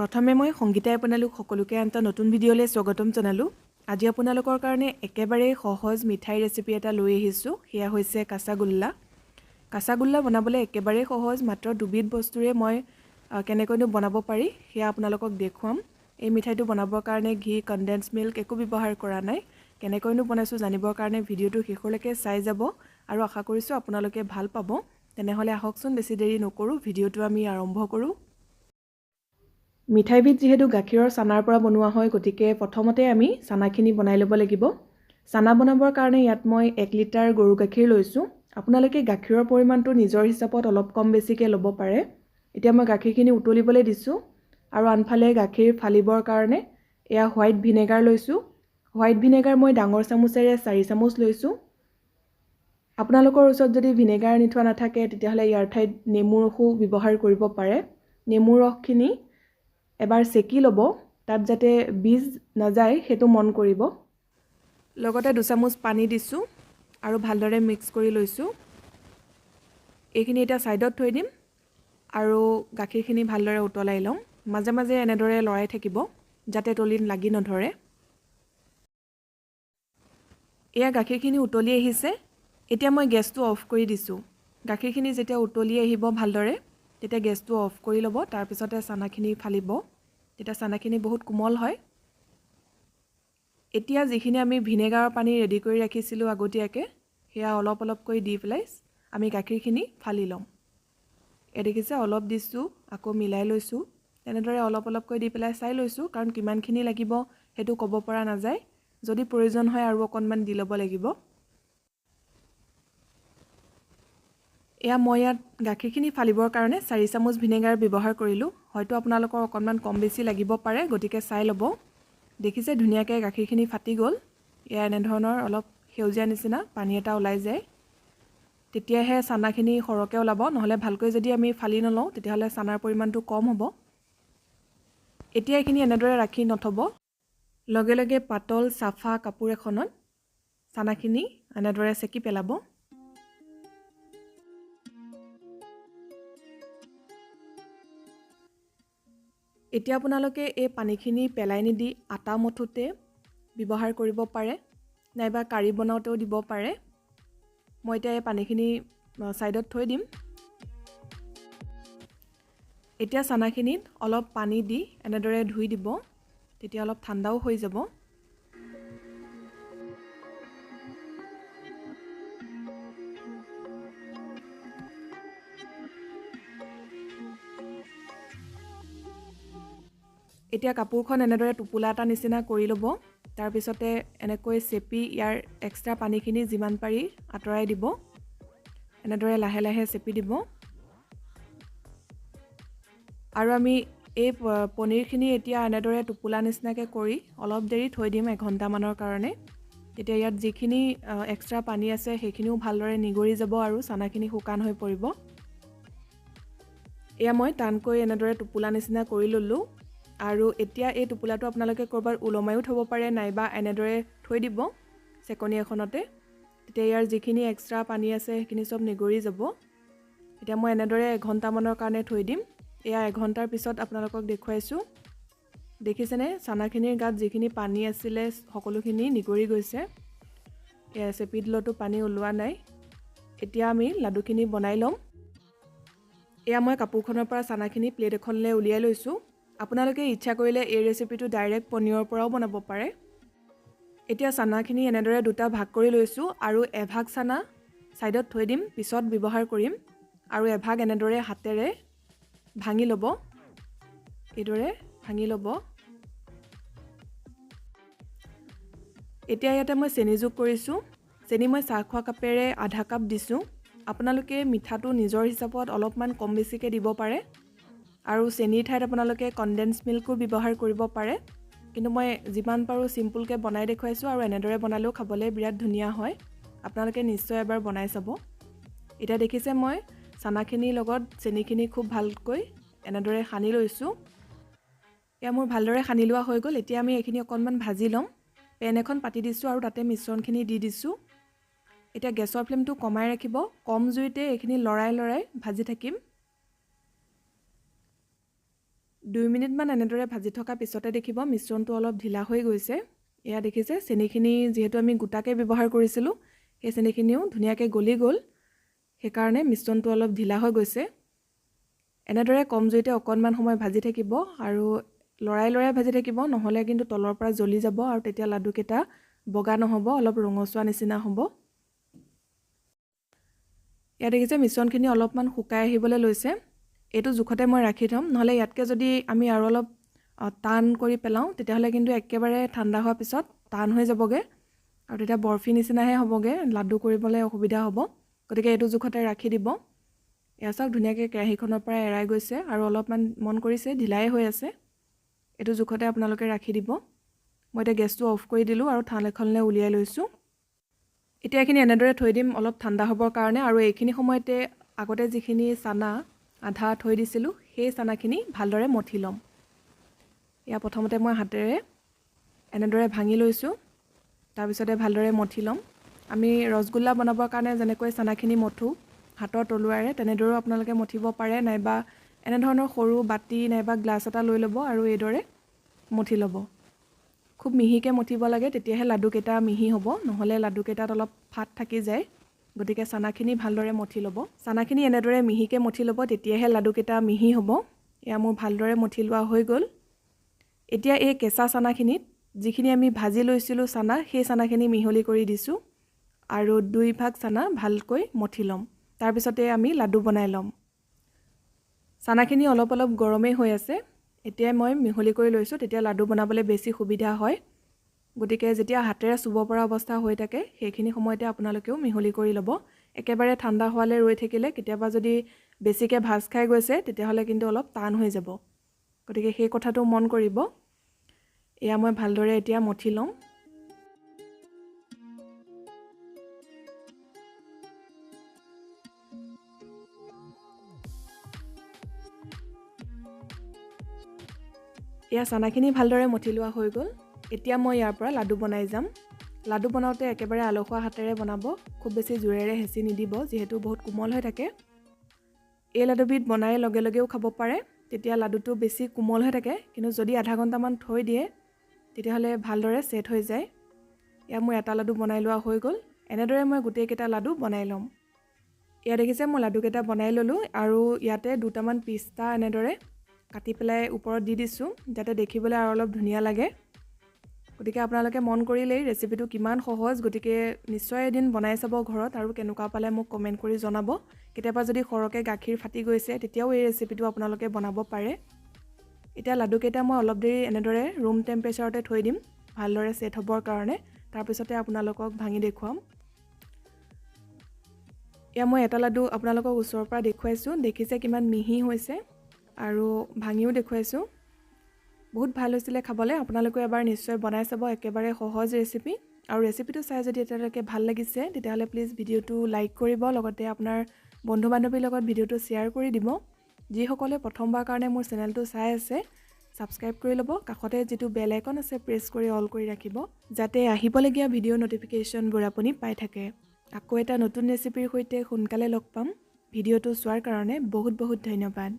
প্ৰথমে মই সংগীতাই আপোনালোক সকলোকে আনটা নতুন ভিডিঅ'লৈ স্বাগতম জনালোঁ। আজি আপোনালোকৰ কাৰণে একেবাৰে সহজ মিঠাই ৰেচিপি এটা লৈ আহিছোঁ। সেয়া হৈছে কাঁচা গোল্লা। কাঁচা গোল্লা বনাবলৈ একেবাৰে সহজ, মাত্ৰ দুবিধ বস্তুৰে মই কেনেকৈনো বনাব পাৰি সেয়া আপোনালোকক দেখুৱাম। এই মিঠাইটো বনাবৰ কাৰণে ঘি, কনডেন্সড মিল্ক একো ব্যৱহাৰ কৰা নাই। কেনেকৈনো বনাইছোঁ জানিবৰ কাৰণে ভিডিঅ'টো শেষলৈকে চাই যাব আৰু আশা কৰিছোঁ আপোনালোকে ভাল পাব। তেনেহ'লে আহকচোন বেছি দেৰি নকৰোঁ, ভিডিঅ'টো আমি আৰম্ভ কৰোঁ। মিঠাইবিধ যিহেতু গাখীৰৰ চানাৰ পৰা বনোৱা হয়, গতিকে প্ৰথমতে আমি চানাখিনি বনাই ল'ব লাগিব। চানা বনাবৰ কাৰণে ইয়াত মই 1 লিটাৰ গৰু গাখীৰ লৈছোঁ। আপোনালোকে গাখীৰৰ পৰিমাণটো নিজৰ হিচাপত অলপ কম বেছিকৈ ল'ব পাৰে। এতিয়া মই গাখীৰখিনি উতলিবলৈ দিছোঁ আৰু আনফালে গাখীৰ ফালিবৰ কাৰণে এয়া হোৱাইট ভিনেগাৰ লৈছোঁ। হোৱাইট ভিনেগাৰ মই ডাঙৰ চামুচেৰে 4 চামুচ লৈছোঁ। আপোনালোকৰ ওচৰত যদি ভিনেগাৰ আনি থোৱা নাথাকে তেতিয়াহ'লে ইয়াৰ ঠাইত নেমু ৰসো ব্যৱহাৰ কৰিব পাৰে। নেমু ৰসখিনি এবাৰ চেকি ল'ব, তাত যাতে বীজ নাযায় সেইটো মন কৰিব। লগতে 2 চামুচ পানী দিছোঁ আৰু ভালদৰে মিক্স কৰি লৈছোঁ। এইখিনি এতিয়া ছাইডত থৈ দিম আৰু গাখীৰখিনি ভালদৰে উতলাই ল'ম। মাজে মাজে এনেদৰে লৰাই থাকিব যাতে তলিত লাগি নধৰে। এয়া গাখীৰখিনি উতলি আহিছে। এতিয়া মই গেছটো অফ কৰি দিছোঁ। গাখীৰখিনি যেতিয়া উতলি আহিব ভালদৰে তেতিয়া গেছটো অফ কৰি ল'ব, তাৰপিছতে চানাখিনি ফালিব। তেতিয়া চানাখিনি বহুত কোমল হয়। এতিয়া যিখিনি আমি ভিনেগাৰৰ পানী ৰেডি কৰি ৰাখিছিলোঁ আগতীয়াকৈ, সেয়া অলপ অলপকৈ দি পেলাই আমি গাখীৰখিনি ফালি ল'ম। এই দেখিছে অলপ দিছোঁ, আকৌ মিলাই লৈছোঁ। তেনেদৰে অলপ অলপকৈ দি পেলাই চাই লৈছোঁ, কাৰণ কিমানখিনি লাগিব সেইটো ক'ব পৰা নাযায়। যদি প্ৰয়োজন হয় আৰু অকণমান দি ল'ব লাগিব। এয়া মই ইয়াত গাখীৰখিনি ফালিবৰ কাৰণে 4 চামুচ ভিনেগাৰ ব্যৱহাৰ কৰিলোঁ। হয়তো আপোনালোকৰ অকণমান কম বেছি লাগিব পাৰে, গতিকে চাই ল'ব। দেখিছে ধুনীয়াকৈ গাখীৰখিনি ফাটি গ'ল। এয়া এনেধৰণৰ অলপ সেউজীয়া নিচিনা পানী এটা ওলাই যায়। তেতিয়াহে চানাখিনি সৰহকৈ ওলাব, নহ'লে ভালকৈ যদি আমি ফালি নলওঁ তেতিয়াহ'লে চানাৰ পৰিমাণটো কম হ'ব। এতিয়া এইখিনি এনেদৰে ৰাখি নথ'ব। লগে লগে পাতল চাফা কাপোৰ এখনত চানাখিনি এনেদৰে চেকি পেলাব। এতিয়া আপোনালোকে এই পানীখিনি পেলাই নিদি আটা মঠোতে ব্যৱহাৰ কৰিব পাৰে, নাইবা কাৰী বনাওঁতেও দিব পাৰে। মই এতিয়া এই পানীখিনি ছাইডত থৈ দিম। এতিয়া চানাখিনিত অলপ পানী দি এনেদৰে ধুই দিব, তেতিয়া অলপ ঠাণ্ডাও হৈ যাব। এতিয়া কাপোৰখন এনেদৰে টোপোলা এটা নিচিনা কৰি ল'ব। তাৰপিছতে এনেকৈ চেপি ইয়াৰ এক্সট্ৰা পানীখিনি যিমান পাৰি আঁতৰাই দিব। এনেদৰে লাহে লাহে চেপি দিব। আৰু আমি এই পনীৰখিনি এতিয়া এনেদৰে টোপোলা নিচিনাকৈ কৰি অলপ দেৰি থৈ দিম, 1 ঘণ্টামানৰ কাৰণে। তেতিয়া ইয়াত যিখিনি এক্সট্ৰা পানী আছে সেইখিনিও ভালদৰে নিগৰি যাব আৰু চানাখিনি শুকান হৈ পৰিব। এয়া মই টানকৈ এনেদৰে টোপোলা নিচিনা কৰি ল'লোঁ। আৰু এতিয়া এই টোপোলাটো আপোনালোকে ক'ৰবাত ওলমায়ো থ'ব পাৰে, নাইবা এনেদৰে থৈ দিব চেকনি এখনতে। তেতিয়া ইয়াৰ যিখিনি এক্সট্ৰা পানী আছে সেইখিনি চব নিগৰি যাব। এতিয়া মই এনেদৰে 1 ঘণ্টামানৰ কাৰণে থৈ দিম। এয়া 1 ঘণ্টাৰ পিছত আপোনালোকক দেখুৱাইছোঁ। দেখিছেনে চানাখিনিৰ গাত যিখিনি পানী আছিলে সকলোখিনি নিগৰি গৈছে। এয়া চেপি দিলতো পানী ওলোৱা নাই। এতিয়া আমি লাডুখিনি বনাই ল'ম। এয়া মই কাপোৰখনৰ পৰা চানাখিনি প্লেট এখনলৈ উলিয়াই লৈছোঁ। আপোনালোকে ইচ্ছা কৰিলে এই ৰেচিপিটো ডাইৰেক্ট পনীৰৰ পৰাও বনাব পাৰে। এতিয়া চানাখিনি এনেদৰে 2টা ভাগ কৰি লৈছোঁ আৰু এভাগ চানা ছাইডত থৈ দিম, পিছত ব্যৱহাৰ কৰিম। আৰু এভাগ এনেদৰে হাতেৰে ভাঙি ল'ব, এইদৰে ভাঙি ল'ব। এতিয়া ইয়াতে মই চেনি যোগ কৰিছোঁ। চেনি মই চাহ খোৱা কাপেৰে আধা কাপ দিছোঁ। আপোনালোকে মিঠাটো নিজৰ হিচাপত অলপমান কম বেছিকৈ দিব পাৰে। আৰু চেনিৰ ঠাইত আপোনালোকে কনডেন্সড মিল্কো ব্যৱহাৰ কৰিব পাৰে। কিন্তু মই যিমান পাৰোঁ চিম্পুলকৈ বনাই দেখুৱাইছোঁ, আৰু এনেদৰে বনালেও খাবলৈ বিৰাট ধুনীয়া হয়। আপোনালোকে নিশ্চয় এবাৰ বনাই চাব। এতিয়া দেখিছে মই চানাখিনিৰ লগত চেনিখিনি খুব ভালকৈ এনেদৰে সানি লৈছোঁ। এয়া মোৰ ভালদৰে সানি লোৱা হৈ গ'ল। এতিয়া আমি এইখিনি অকণমান ভাজি ল'ম। পেন এখন পাতি দিছোঁ আৰু তাতে মিশ্ৰণখিনি দি দিছোঁ। এতিয়া গেছৰ ফ্লেমটো কমাই ৰাখিব, কম জুইতে এইখিনি লৰাই লৰাই ভাজি থাকিম। 2 মিনিটমান এনেদৰে ভাজি থকা পিছতে দেখিব মিশ্ৰণটো অলপ ঢিলা হৈ গৈছে। এয়া দেখিছে চেনিখিনি যিহেতু আমি গোটাকৈ ব্যৱহাৰ কৰিছিলোঁ, সেই চেনিখিনিও ধুনীয়াকৈ গলি গ'ল, সেইকাৰণে মিশ্ৰণটো অলপ ঢিলা হৈ গৈছে। এনেদৰে কম জুইতে অকণমান সময় ভাজি থাকিব আৰু লৰাই লৰাই ভাজি থাকিব, নহ'লে কিন্তু তলৰ পৰা জ্বলি যাব আৰু তেতিয়া লাডুকেইটা বগা নহ'ব, অলপ ৰঙচুৱা নিচিনা হ'ব। ইয়াত দেখিছে মিশ্ৰণখিনি অলপমান শুকাই আহিবলৈ লৈছে। এইটো জোখতে মই ৰাখি থ'ম, নহ'লে ইয়াতকৈ যদি আমি আৰু অলপ টান কৰি পেলাওঁ তেতিয়াহ'লে কিন্তু একেবাৰে ঠাণ্ডা হোৱাৰ পিছত টান হৈ যাবগৈ আৰু তেতিয়া বৰফি নিচিনাহে হ'বগৈ, লাডু কৰিবলৈ অসুবিধা হ'ব। গতিকে এইটো জোখতে ৰাখি দিব। এয়া চাওক ধুনীয়াকৈ কেৰাহীখনৰ পৰা এৰাই গৈছে আৰু অলপমান মন কৰিছে ঢিলাই হৈ আছে। এইটো জোখতে আপোনালোকে ৰাখি দিব। মই এতিয়া গেছটো অফ কৰি দিলোঁ আৰু থাল এখনলৈ উলিয়াই লৈছোঁ। এতিয়া এইখিনি এনেদৰে থৈ দিম অলপ ঠাণ্ডা হ'বৰ কাৰণে, আৰু এইখিনি সময়তে আগতে যিখিনি চানা আধা থৈ দিছিলোঁ সেই চানাখিনি ভালদৰে মঠি ল'ম। এয়া প্ৰথমতে মই হাতেৰে এনেদৰে ভাঙি লৈছোঁ, তাৰপিছতে ভালদৰে মঠি ল'ম। আমি ৰসগোল্লা বনাবৰ কাৰণে যেনেকৈ চানাখিনি মঠো হাতৰ তলুৱাৰে, তেনেদৰেও আপোনালোকে মঠিব পাৰে, নাইবা এনেধৰণৰ সৰু বাতি নাইবা গ্লাছ এটা লৈ ল'ব আৰু এইদৰে মঠি ল'ব। খুব মিহিকৈ মঠিব লাগে, তেতিয়াহে লাডুকেইটা মিহি হ'ব, নহ'লে লাডুকেইটাত অলপ ফাট থাকি যায়। গতিকে চানাখিনি ভালদৰে মঠি ল'ব। চানাখিনি এনেদৰে মিহিকৈ মঠি ল'ব, তেতিয়াহে লাডুকেইটা মিহি হ'ব। এয়া মোৰ ভালদৰে মঠি লোৱা হৈ গ'ল। এতিয়া এই কেঁচা চানাখিনিত যিখিনি আমি ভাজি লৈছিলোঁ চানা, সেই চানাখিনি মিহলি কৰি দিছোঁ আৰু 2 ভাগ চানা ভালকৈ মঠি ল'ম। তাৰপিছতে আমি লাডু বনাই ল'ম। চানাখিনি অলপ অলপ গৰমেই হৈ আছে, এতিয়াই মই মিহলি কৰি লৈছোঁ, তেতিয়া লাডু বনাবলৈ বেছি সুবিধা হয়। গতিকে যেতিয়া হাতেৰে চুব পৰা অৱস্থা হৈ থাকে সেইখিনি সময়তে আপোনালোকেও মিহলি কৰি ল'ব। একেবাৰে ঠাণ্ডা হোৱালৈ ৰৈ থাকিলে কেতিয়াবা যদি বেছিকৈ ভাজ খাই গৈছে তেতিয়াহ'লে কিন্তু অলপ টান হৈ যাব। গতিকে সেই কথাটো মন কৰিব। এয়া মই ভালদৰে এতিয়া মঠি লওঁ। এয়া চানাখিনি ভালদৰে মঠি লোৱা হৈ গ'ল। এতিয়া মই ইয়াৰ পৰা লাডু বনাই যাম। লাডু বনাওঁতে একেবাৰে আলসুৱা হাতেৰে বনাব, খুব বেছি জোৰেৰে হেঁচি নিদিব, যিহেতু বহুত কোমল হৈ থাকে। এই লাডুবিধ বনাই লগে লগেও খাব পাৰে, তেতিয়া লাডুটো বেছি কোমল হৈ থাকে, কিন্তু যদি আধা ঘণ্টামান থৈ দিয়ে তেতিয়াহ'লে ভালদৰে ছেট হৈ যায়। এয়া মোৰ এটা লাডু বনাই লোৱা হৈ গ'ল। এনেদৰে মই গোটেইকেইটা লাডু বনাই ল'ম। এয়া দেখিছে মই লাডুকেইটা বনাই ল'লোঁ আৰু ইয়াতে 2টামান পিস্তা এনেদৰে কাটি পেলাই ওপৰত দি দিছোঁ, যাতে দেখিবলৈ আৰু অলপ ধুনীয়া লাগে। গতিকে আপোনালোকে মন কৰিলেই ৰেচিপিটো কিমান সহজ, গতিকে নিশ্চয় এদিন বনাই চাব ঘৰত আৰু কেনেকুৱা পালে মোক কমেণ্ট কৰি জনাব। কেতিয়াবা যদি সৰহকৈ গাখীৰ ফাটি গৈছে তেতিয়াও এই ৰেচিপিটো আপোনালোকে বনাব পাৰে। এতিয়া লাডুকেইটা মই অলপ দেৰি এনেদৰে ৰুম টেম্পাৰেচাৰতে থৈ দিম ভালদৰে ছেট হ'বৰ কাৰণে, তাৰপিছতে আপোনালোকক ভাঙি দেখুৱাম। এয়া মই এটা লাডু আপোনালোকক ওচৰৰ পৰা দেখুৱাইছোঁ, দেখিছে কিমান মিহি হৈছে আৰু ভাঙিও দেখুৱাইছোঁ। বহুত ভাল হৈছিলে খাবলৈ। আপোনালোকে এবাৰ নিশ্চয় বনাই চাব, একেবাৰে সহজ ৰেচিপি। আৰু ৰেচিপিটো চাই যদি এতিয়ালৈকে ভাল লাগিছে তেতিয়াহ'লে প্লিজ ভিডিঅ'টো লাইক কৰিব, লগতে আপোনাৰ বন্ধু বান্ধৱীৰ লগত ভিডিঅ'টো শ্বেয়াৰ কৰি দিব। যিসকলে প্ৰথমবাৰ কাৰণে মোৰ চেনেলটো চাই আছে ছাবস্ক্ৰাইব কৰি ল'ব, কাষতে যিটো বেল আইকন আছে প্ৰেছ কৰি অল কৰি ৰাখিব, যাতে আহিবলগীয়া ভিডিঅ' ন'টিফিকেশ্যনবোৰ আপুনি পাই থাকে। আকৌ এটা নতুন ৰেচিপিৰ সৈতে সোনকালে লগ পাম। ভিডিঅ'টো চোৱাৰ কাৰণে বহুত বহুত ধন্যবাদ।